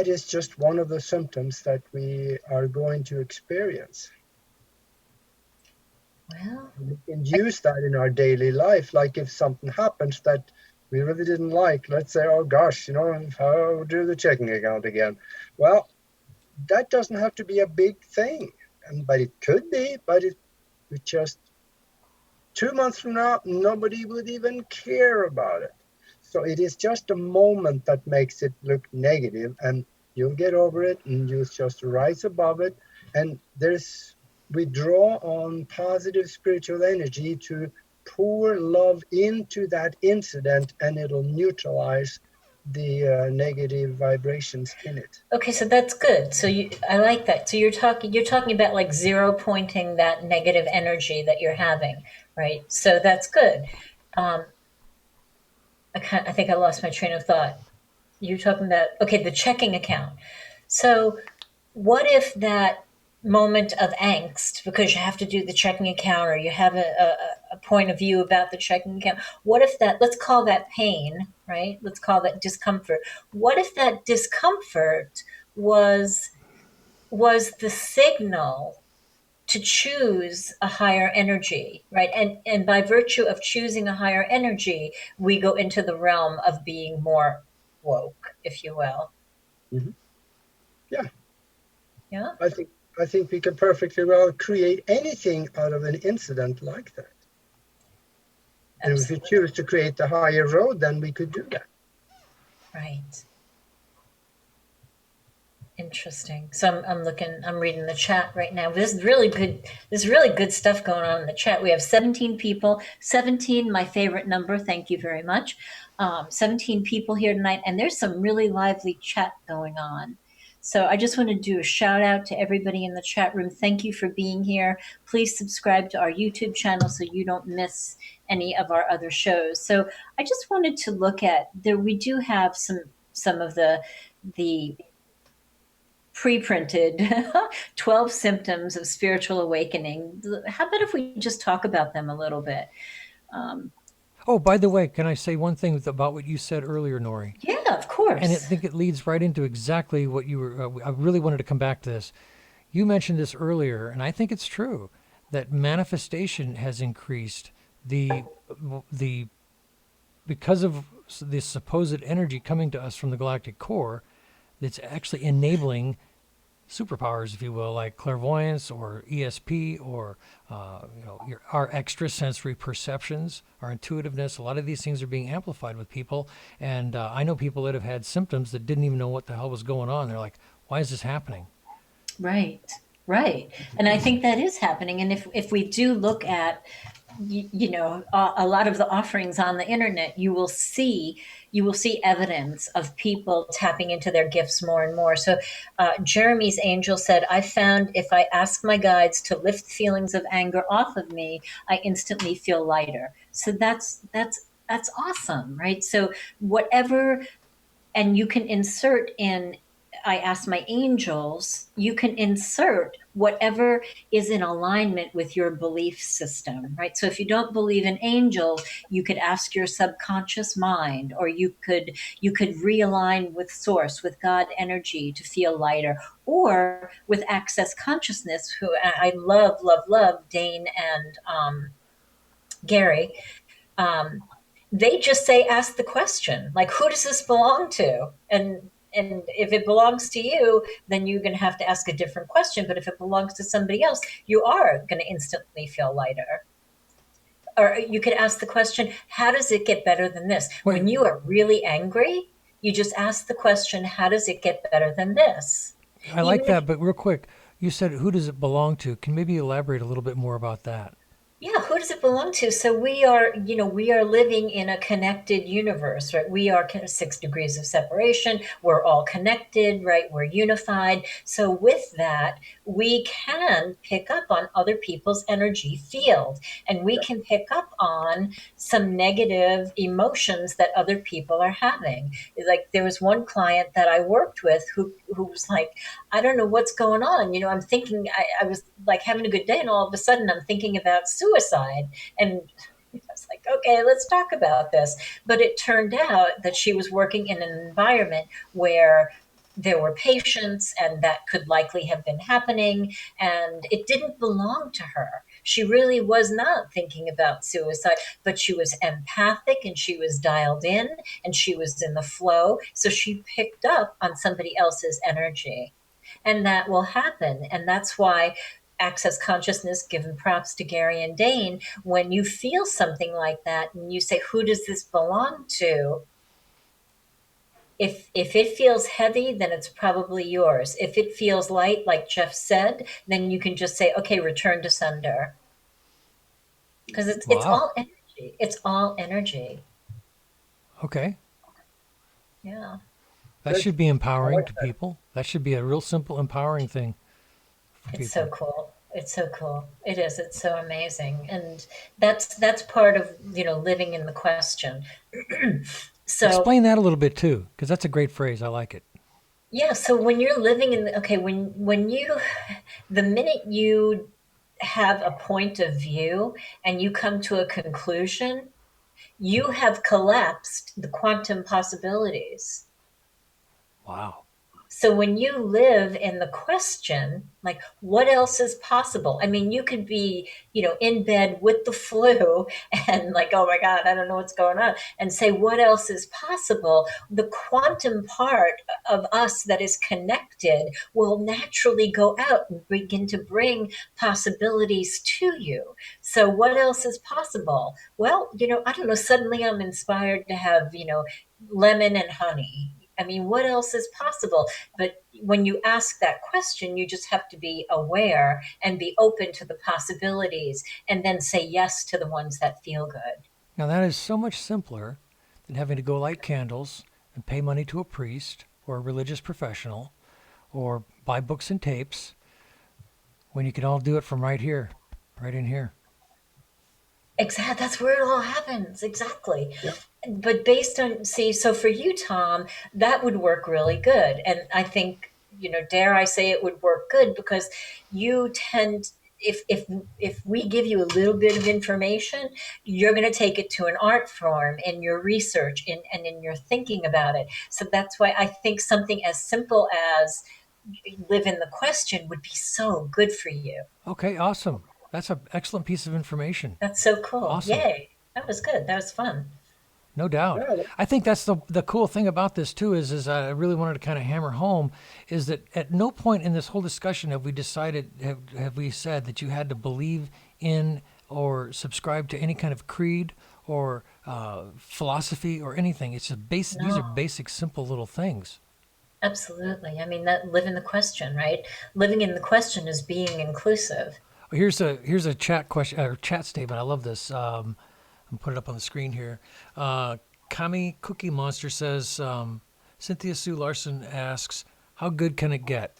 is just one of the symptoms that we are going to experience. Well, we can use that in our daily life. Like if something happens that we really didn't like, let's say, oh gosh, how do the checking account again? Well, that doesn't have to be a big thing, but it could be. But it just 2 months from now, nobody would even care about it. So it is just a moment that makes it look negative, and you'll get over it, and you'll just rise above it. And we draw on positive spiritual energy to pour love into that incident, and it'll neutralize the negative vibrations in it. okay, so that's good. So I like that. So you're talking about like zero pointing that negative energy that you're having, right? So that's good. I think I lost my train of thought. You're talking about, okay, the checking account. So what if that moment of angst, because you have to do the checking account, or you have a point of view about the checking account, what if that, let's call that pain, right? Let's call that discomfort. What if that discomfort was the signal to choose a higher energy, right? And by virtue of choosing a higher energy, we go into the realm of being more woke, if you will. Mm-hmm. Yeah. Yeah. I think we can perfectly well create anything out of an incident like that. And if we choose to create the higher road, then we could do that. Right. Interesting. So I'm reading the chat right now. There's really good stuff going on in the chat. We have 17 people, 17, my favorite number. Thank you very much. 17 people here tonight, and there's some really lively chat going on. So I just want to do a shout out to everybody in the chat room. Thank you for being here. Please subscribe to our YouTube channel so you don't miss any of our other shows. So I just wanted to look at there. We do have some of the pre-printed 12 symptoms of spiritual awakening. How about if we just talk about them a little bit? Oh, by the way, can I say one thing about what you said earlier, Nori? Yeah, of course. And I think it leads right into exactly what you were. I really wanted to come back to this. You mentioned this earlier, and I think it's true that manifestation has increased. The because of the supposed energy coming to us from the galactic core, that's actually enabling superpowers, if you will, like clairvoyance or ESP or our extrasensory perceptions, our intuitiveness. A lot of these things are being amplified with people, and I know people that have had symptoms that didn't even know what the hell was going on. They're like, "Why is this happening?" Right, right. And I think that is happening. And if we do look at a lot of the offerings on the internet, you will see evidence of people tapping into their gifts more and more. So Jeremy's angel said, I found if I ask my guides to lift feelings of anger off of me, I instantly feel lighter. So that's awesome, right? So whatever, and you can insert in, I ask my angels, you can insert whatever is in alignment with your belief system, right? So if you don't believe in angels, you could ask your subconscious mind, or you could realign with source, with God energy to feel lighter, or with access consciousness, who I love Dane and Gary. They just say, ask the question, like, who does this belong to? And if it belongs to you, then you're going to have to ask a different question. But if it belongs to somebody else, you are going to instantly feel lighter. Or you could ask the question, how does it get better than this? Wait. When you are really angry, you just ask the question, how does it get better than this? I like that, but real quick, you said, "Who does it belong to?" Can maybe elaborate a little bit more about that? Yeah, who does it belong to? So we are living in a connected universe, right? We are kind of 6 degrees of separation. We're all connected, right? We're unified. So with that, we can pick up on other people's energy field, and we can pick up on some negative emotions that other people are having. Like, there was one client that I worked with who was like, I don't know what's going on. I'm thinking, I was like having a good day, and all of a sudden I'm thinking about suicide. And I was like, okay, let's talk about this. But it turned out that she was working in an environment where there were patients, and that could likely have been happening, and it didn't belong to her. She really was not thinking about suicide, but she was empathic, and she was dialed in, and she was in the flow. So she picked up on somebody else's energy. And that will happen. And that's why access consciousness, given props to Gary and Dane, when you feel something like that and you say, who does this belong to? If it feels heavy, then it's probably yours. If it feels light, like Jeff said, then you can just say, okay, return to sender. Because it's all energy. It's all energy. Okay. Yeah. That Good. should be empowering like to that. people. That should be a real simple, empowering thing for It's people. so cool. It's so cool. It is. It's so amazing. And that's part of, living in the question. So Explain that a little bit too, because that's a great phrase. I like it. yeah, so when you're living in okay, when you the minute you have a point of view and you come to a conclusion, you have collapsed the quantum possibilities. Wow. So when you live in the question, like, what else is possible? I mean, you could be, in bed with the flu and like, oh my God, I don't know what's going on, and say, what else is possible? The quantum part of us that is connected will naturally go out and begin to bring possibilities to you. So what else is possible? Well, I don't know, suddenly I'm inspired to have, lemon and honey. I mean, what else is possible? But when you ask that question, you just have to be aware and be open to the possibilities and then say yes to the ones that feel good. Now, that is so much simpler than having to go light candles and pay money to a priest or a religious professional or buy books and tapes when you can all do it from right here, right in here. Exactly. That's where it all happens. Exactly. Yeah. But based on, see, so for you, Tom, that would work really good. And I think, dare I say it would work good because you tend, if we give you a little bit of information, you're going to take it to an art form in your research and in your thinking about it. So that's why I think something as simple as live in the question would be so good for you. Okay, awesome. That's an excellent piece of information. That's so cool. Awesome. Yay. That was good. That was fun. No doubt. Yeah. I think that's the cool thing about this too is I really wanted to kind of hammer home is that at no point in this whole discussion have we decided have we said that you had to believe in or subscribe to any kind of creed or philosophy or anything. It's just basic. These are basic, simple little things. Absolutely. I mean, that live in the question, right? Living in the question is being inclusive. Here's a chat question or chat statement. I love this. I'm put it up on the screen here. Kami Cookie Monster says, Cynthia Sue Larson asks, "How good can it get?"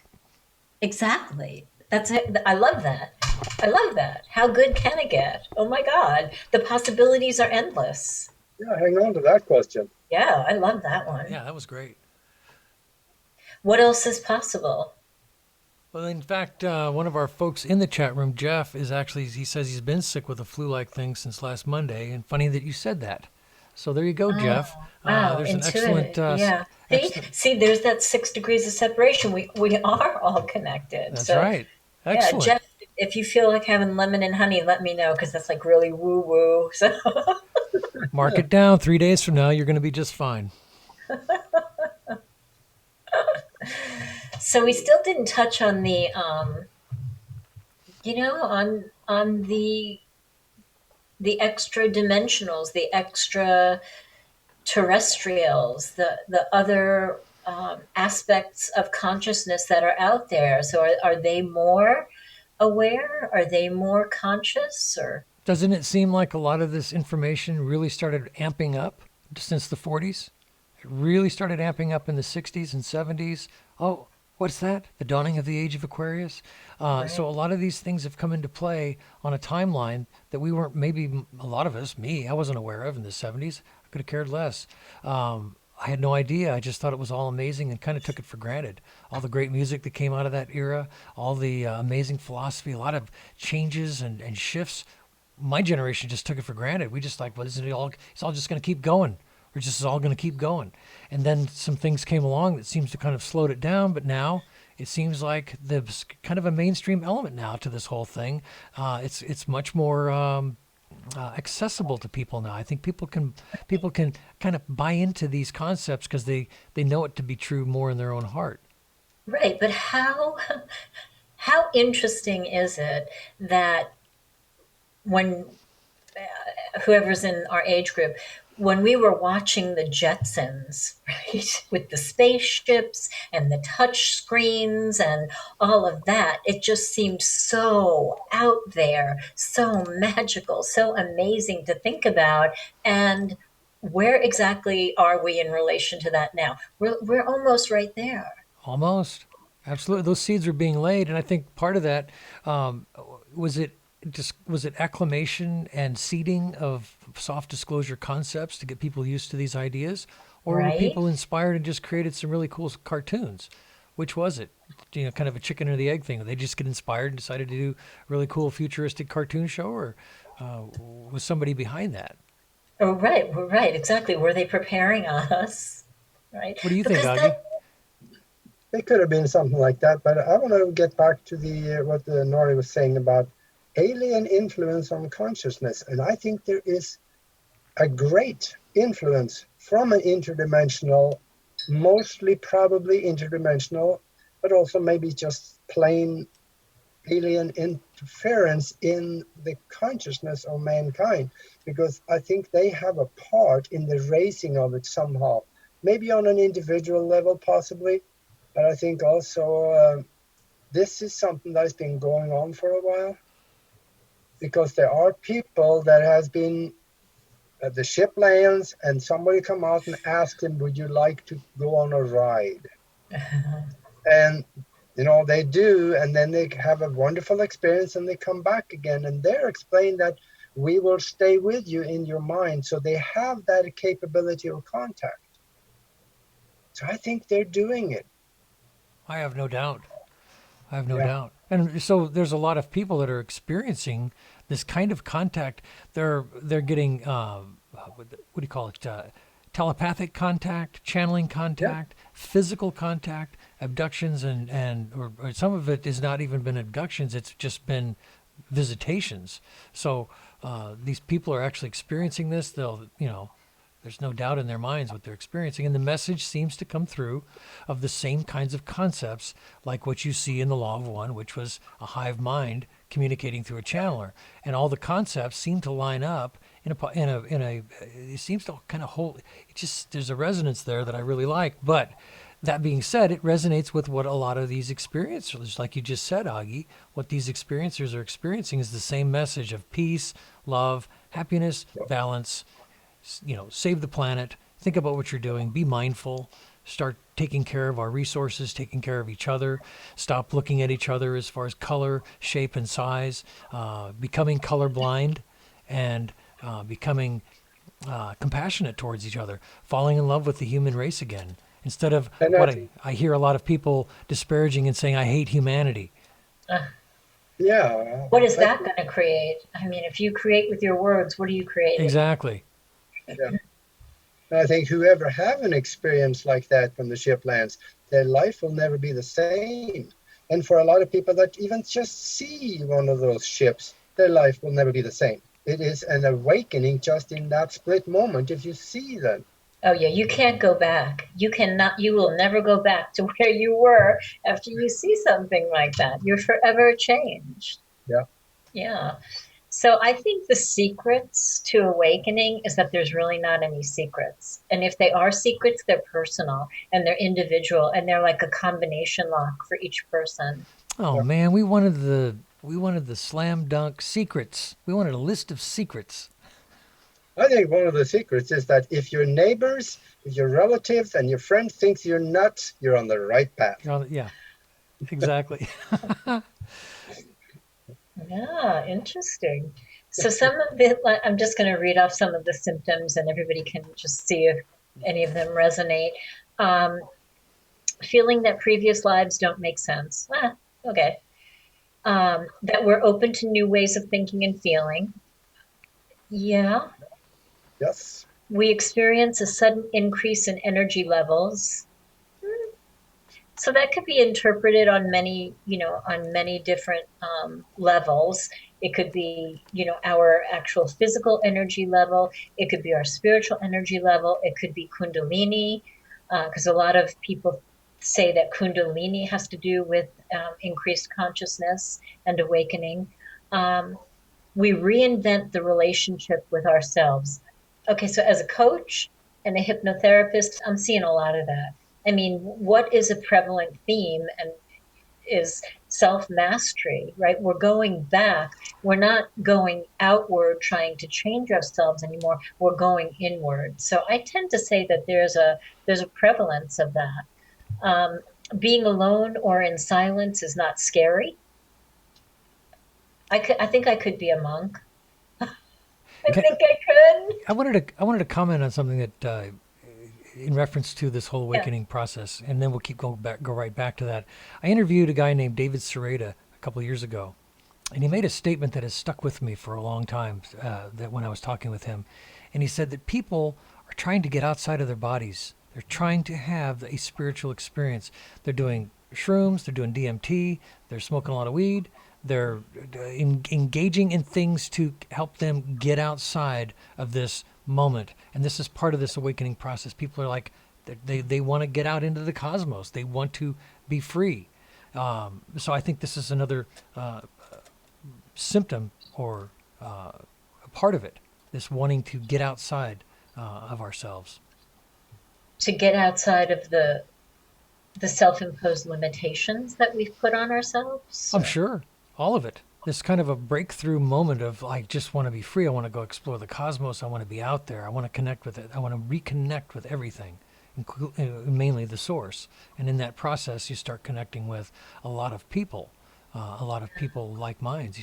Exactly. That's it. I love that. I love that. How good can it get? Oh my God. The possibilities are endless. Yeah, hang on to that question. Yeah, I love that one. Yeah, that was great. What else is possible? Well, in fact, one of our folks in the chat room, Jeff, he says he's been sick with a flu-like thing since last Monday. And funny that you said that. So there you go, Jeff. Wow, There's an intuitive. excellent. Yeah. See, there's that 6 degrees of separation. We are all connected. That's So, right. Excellent. yeah, Jeff, if you feel like having lemon and honey, let me know because that's like really woo-woo. So Mark it down. 3 days from now, you're going to be just fine. So we still didn't touch on the, on the extra dimensionals, the extra terrestrials, the other aspects of consciousness that are out there. So are they more aware? Are they more conscious? Or Doesn't it seem like a lot of this information really started amping up since the 40s? It really started amping up in the 60s and 70s. Oh, what's that? The dawning of the age of Aquarius. Right. So a lot of these things have come into play on a timeline that we weren't, maybe a lot of us, I wasn't aware of in the 70s. I could have cared less. I had no idea. I just thought it was all amazing and kind of took it for granted. All the great music that came out of that era, all the amazing philosophy, a lot of changes and shifts. My generation just took it for granted. We just like, well, isn't it all? It's all just going to keep going. We're just all going to keep going. And then some things came along that seems to kind of slowed it down. But now it seems like there's kind of a mainstream element now to this whole thing. It's much more accessible to people now. I think people can kind of buy into these concepts because they know it to be true more in their own heart. right, but how interesting is it that when whoever's in our age group, when we were watching the Jetsons, right, with the spaceships and the touch screens and all of that, it just seemed so out there, so magical, so amazing to think about. And where exactly are we in relation to that now? We're almost right there. Almost. Absolutely. Those seeds are being laid. And I think part of that, was it acclimation and seeding of soft disclosure concepts to get people used to these ideas? Or were Right. people inspired and just created some really cool cartoons? Which was it? Kind of a chicken or the egg thing. Did they just get inspired and decided to do a really cool futuristic cartoon show? Or was somebody behind that? Oh, right, right, exactly. Were they preparing us? Right. What do you think, Because Aage? It could have been something like that, but I want to get back to what Nori was saying about alien influence on consciousness. And I think there is a great influence from an interdimensional, mostly probably interdimensional, but also maybe just plain alien interference in the consciousness of mankind, because I think they have a part in the raising of it somehow. maybe on an individual level, possibly. But I think also this is something that's been going on for a while, because there are people that has been the ship lands and somebody come out and ask them, would you like to go on a ride? And they do, and then they have a wonderful experience and they come back again, and they're explaining that we will stay with you in your mind. So they have that capability of contact. So I think they're doing it. I have no doubt. I have no Yeah. doubt. And so there's a lot of people that are experiencing this kind of contact. They're getting what do you call it? Telepathic contact, channeling contact, physical contact, abductions, or some of it has not even been abductions. It's just been visitations. So these people are actually experiencing this. There's no doubt in their minds what they're experiencing. And the message seems to come through of the same kinds of concepts like what you see in the Law of One, which was a hive mind communicating through a channeler. And all the concepts seem to line up it seems to kind of hold, there's a resonance there that I really like. But that being said, it resonates with what a lot of these experiencers, like you just said, Aage, what these experiencers are experiencing is the same message of peace, love, happiness, balance. Save the planet, think about what you're doing, be mindful, start taking care of our resources, taking care of each other, stop looking at each other as far as color, shape, and size, becoming colorblind, and becoming compassionate towards each other, falling in love with the human race again, instead of what I hear a lot of people disparaging and saying, I hate humanity. Yeah. What is that going to create? I mean, if you create with your words, what are you creating? Exactly. Yeah. And I think whoever have an experience like that when the ship lands, their life will never be the same. And for a lot of people that even just see one of those ships, their life will never be the same. It is an awakening just in that split moment if you see them. Oh yeah, you can't go back. You will never go back to where you were after you see something like that. You're forever changed. Yeah. Yeah. So I think the secrets to awakening is that there's really not any secrets. And if they are secrets, they're personal and they're individual and they're like a combination lock for each person. Oh man, we wanted the slam dunk secrets. We wanted a list of secrets. I think one of the secrets is that if your neighbors, if your relatives and your friends thinks you're nuts, you're on the right path. Yeah, exactly. Yeah, interesting. So some of it, I'm just going to read off some of the symptoms and everybody can just see if any of them resonate. Feeling that previous lives don't make sense. Okay. That we're open to new ways of thinking and feeling. Yeah. Yes. We experience a sudden increase in energy levels. So that could be interpreted on many different levels. It could be, our actual physical energy level. It could be our spiritual energy level. It could be Kundalini, because a lot of people say that Kundalini has to do with increased consciousness and awakening. We reinvent the relationship with ourselves. Okay, so as a coach and a hypnotherapist, I'm seeing a lot of that. I mean, what is a prevalent theme and is self-mastery, right? We're going back. We're not going outward trying to change ourselves anymore. We're going inward. So I tend to say that there's a prevalence of that. Being alone or in silence is not scary. I think I could be a monk. I think I could. I wanted to comment on something that in reference to this whole awakening process, and then we'll go right back to that. I interviewed a guy named David Sereda a couple of years ago, and he made a statement that has stuck with me for a long time. That when I was talking with him, and he said that people are trying to get outside of their bodies. They're trying to have a spiritual experience. They're doing shrooms. They're doing DMT. They're smoking a lot of weed. They're engaging in things to help them get outside of this moment. And this is part of this awakening process. People are like, they want to get out into the cosmos. They want to be free. So I think this is another symptom or a part of it, this wanting to get outside of ourselves. to get outside of the self-imposed limitations that we've put on ourselves. I'm sure. All of it. This kind of a breakthrough moment of, I just want to be free. I want to go explore the cosmos. I want to be out there. I want to connect with it. I want to reconnect with everything, mainly the source. And in that process, you start connecting with a lot of people like minds.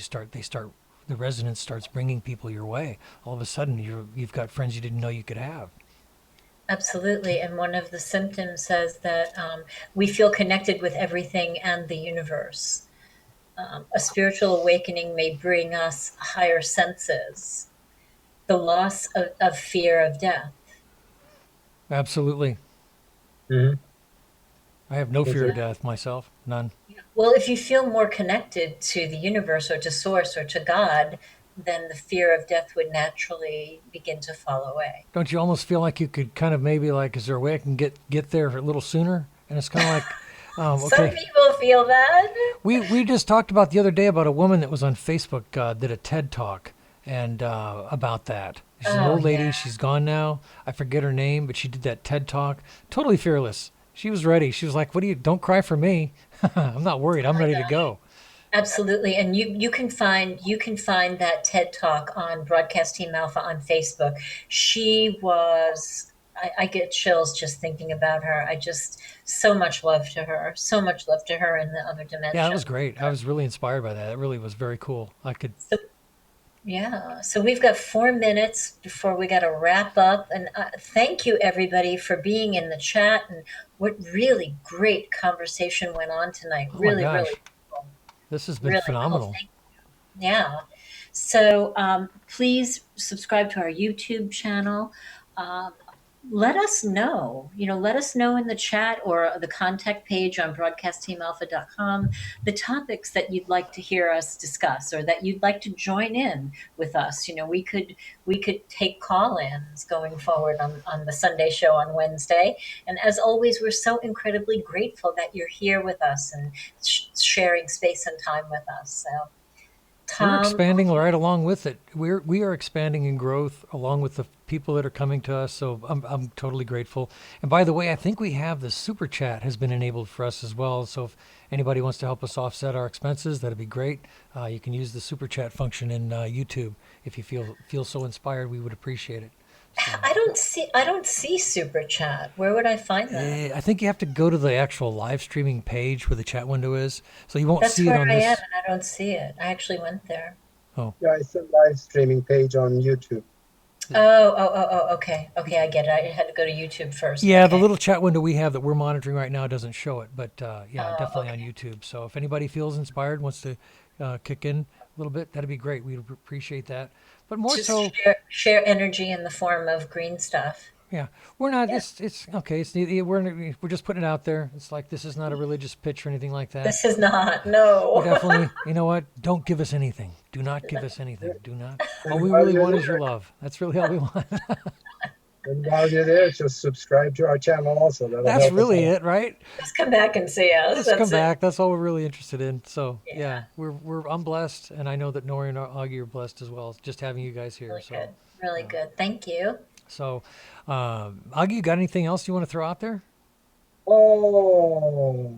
The resonance starts bringing people your way. All of a sudden, you've got friends you didn't know you could have. Absolutely. And one of the symptoms says that we feel connected with everything and the universe. A spiritual awakening may bring us higher senses, the loss of fear of death. Absolutely. Mhm. I have no fear of death myself. None. Well, if you feel more connected to the universe or to source or to God, then the fear of death would naturally begin to fall away. Don't you almost feel like you could kind of maybe like, is there a way I can get there a little sooner? And it's kind of like, Some okay. people feel that. We just talked about the other day about a woman that was on Facebook, did a TED talk and about that. She's an Oh, old lady. yeah. She's gone now. I forget her name, but she did that TED talk. Totally fearless. She was ready. She was like, don't cry for me. I'm not worried. I'm ready to go. Absolutely, and you can find that TED Talk on Broadcast Team Alpha on Facebook. She was I get chills just thinking about her. I just so much love to her, so much love to her in the other dimension. Yeah, that was great. I was really inspired by that. It really was very cool. So, yeah, so we've got 4 minutes before we got to wrap up, and thank you everybody for being in the chat, and what really great conversation went on tonight. Oh my Really, gosh, really cool. this has been Really cool. phenomenal. Yeah. So please subscribe to our YouTube channel. Um, let us know, let us know in the chat or the contact page on broadcastteamalpha.com the topics that you'd like to hear us discuss or that you'd like to join in with us. We could take call-ins going forward on the Sunday show on Wednesday. And as always, we're so incredibly grateful that you're here with us and sharing space and time with us. So We're Tom, expanding right along with it. We are expanding in growth along with the people that are coming to us. So I'm totally grateful. And by the way, I think we have the super chat has been enabled for us as well. So if anybody wants to help us offset our expenses, that'd be great. You can use the super chat function in YouTube if you feel so inspired. We would appreciate it. So, I don't see super chat. Where would I find that? I think you have to go to the actual live streaming page where the chat window is. So you won't That's see it where on I am, this. and I don't see it. I actually went there. Oh, Yeah, it's a live streaming page on YouTube. Oh, okay. Okay, I get it. I had to go to YouTube first. yeah, the Okay. little chat window we have that we're monitoring right now doesn't show it, but yeah, Oh, definitely on okay. YouTube. So if anybody feels inspired, wants to kick in a little bit, that'd be great. We'd appreciate that. But more Just so, share energy in the form of green stuff. yeah, we're not. Yeah. It's okay. We're just putting it out there. It's like this is not a religious pitch or anything like that. This is not, We're no. definitely, you know what? Don't give us anything. Do not give us anything. Do not. All And we while really you're want is your there, love. That's really all we want. just subscribe to our channel also. That'll That's help us really out. it, right? Just come back and see us. Just come That's it. back. That's all we're really interested in. So Yeah, yeah, I'm blessed, and I know that Nori and Augie are blessed as well. Just having you guys here. really So good. Really good. Thank you. so, Augie, you got anything else you want to throw out there? Oh,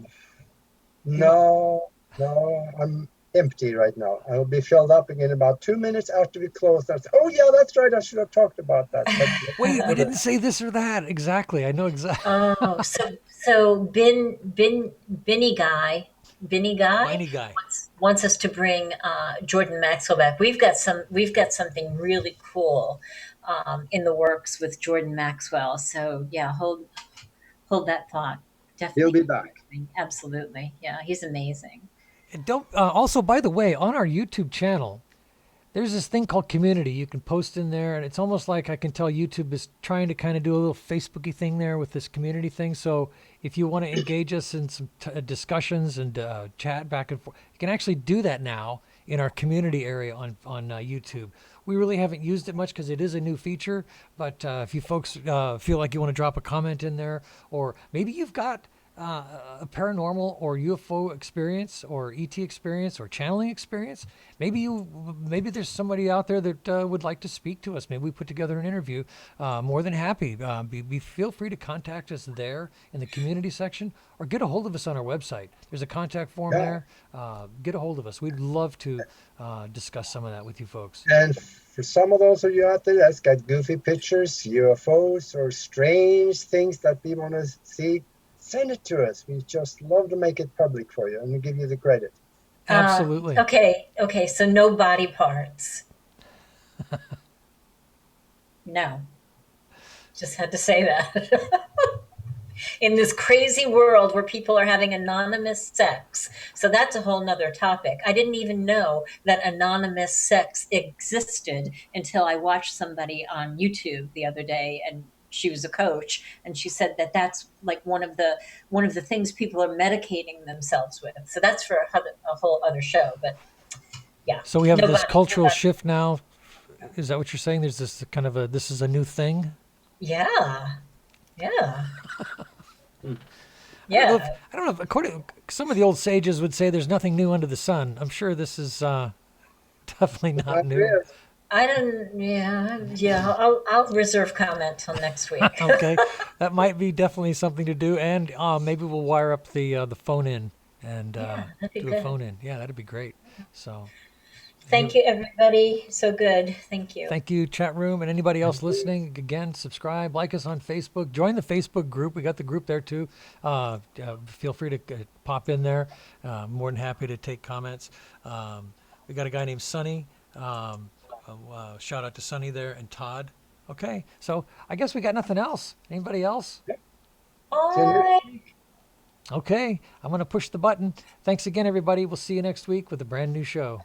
You know, no, I'm empty right now. I will be filled up again in about 2 minutes after we close. Oh, yeah, that's right. I should have talked about that. But wait, we didn't say this or that. Exactly. I know exactly. Oh, so Binny Guy Whiny guy. wants us to bring Jordan Maxwell back. We've got something really cool in the works with Jordan Maxwell. So yeah, hold that thought. he'll Definitely be back. absolutely. Yeah, he's amazing. And don't. Also, by the way, on our YouTube channel, there's this thing called community. You can post in there, and it's almost like I can tell YouTube is trying to kind of do a little Facebooky thing there with this community thing. So if you want to engage us in some discussions and chat back and forth, you can actually do that now in our community area on YouTube. We really haven't used it much because it is a new feature. But if you folks feel like you want to drop a comment in there, or maybe you've got a paranormal or UFO experience or ET experience or channeling experience, maybe there's somebody out there that would like to speak to us. Maybe we put together an interview. More than happy. Feel free to contact us there in the community section or get a hold of us on our website. There's a contact form there. Get a hold of us. We'd love to discuss some of that with you folks. And for some of those of you out there that's got goofy pictures, UFOs, or strange things that we want to see, send it to us. We just love to make it public for you, and we give you the credit. Absolutely. Okay, so no body parts. No. Just had to say that. In this crazy world where people are having anonymous sex. So that's a whole nother topic. I didn't even know that anonymous sex existed until I watched somebody on YouTube the other day, and she was a coach, and she said that that's like one of the things people are medicating themselves with. So that's for a whole other show. But yeah. So we have this cultural shift now. Is that what you're saying? There's this kind of this is a new thing? Yeah. Yeah. I don't know if, according some of the old sages would say there's nothing new under the sun. I'm sure this is definitely not new. I don't. Yeah. I'll reserve comment till next week. Okay, that might be definitely something to do, and maybe we'll wire up the phone in and do a phone in. Yeah, that'd be great. So. Thank you, everybody. So good. Thank you. Thank you, chat room, and anybody else listening. Again, subscribe, like us on Facebook, join the Facebook group. We got the group there too. Feel free to pop in there. More than happy to take comments. We got a guy named Sonny. Shout out to Sonny there and Todd. Okay, so I guess we got nothing else. Anybody else? All right. Okay, I'm going to push the button. Thanks again, everybody. We'll see you next week with a brand new show.